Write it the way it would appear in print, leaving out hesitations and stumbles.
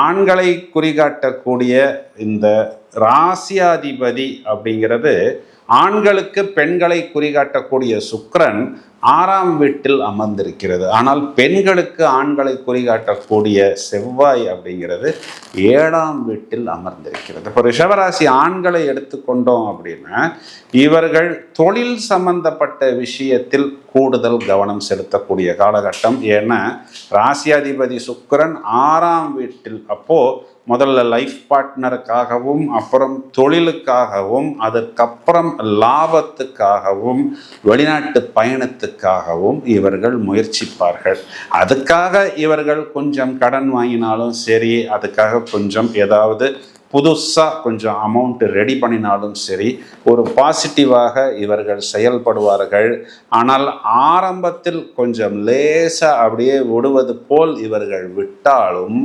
ஆண்களை குறிகாட்டக்கூடிய இந்த ராசியாதிபதி அப்படிங்கிறது ஆண்களுக்கு பெண்களை குறிகாட்டக்கூடிய சுக்கிரன் 6ஆம் வீட்டில் அமர்ந்திருக்கிறது. ஆனால் பெண்களுக்கு ஆண்களை குறிகாட்டக்கூடிய செவ்வாய் அப்படிங்கிறது 7ஆம் வீட்டில் அமர்ந்திருக்கிறது. இப்போ ரிஷபராசி ஆண்களை எடுத்துக்கொண்டோம் அப்படின்னா இவர்கள் தொழில் சம்பந்தப்பட்ட விஷயத்தில் கூடுதல் கவனம் செலுத்தக்கூடிய காலகட்டம். ஏன்னா ராசியாதிபதி சுக்கிரன் 6ஆம் வீட்டில், அப்போ முதல்ல லைஃப் பார்ட்னருக்காகவும், அப்புறம் தொழிலுக்காகவும், அதற்கப்புறம் லாபத்துக்காகவும், வெளிநாட்டு பயணத்துக்காகவும் இவர்கள் முயற்சிப்பார்கள். அதுக்காக இவர்கள் கொஞ்சம் கடன் வாங்கினாலும் சரி, அதுக்காக கொஞ்சம் ஏதாவது புதுசாக கொஞ்சம் அமௌண்ட் ரெடி பண்ணினாலும் சரி, ஒரு பாசிட்டிவாக இவர்கள் செயல்படுவார்கள். ஆனால் ஆரம்பத்தில் கொஞ்சம் லேசாக அப்படியே விடுவது போல் இவர்கள் விட்டாலும்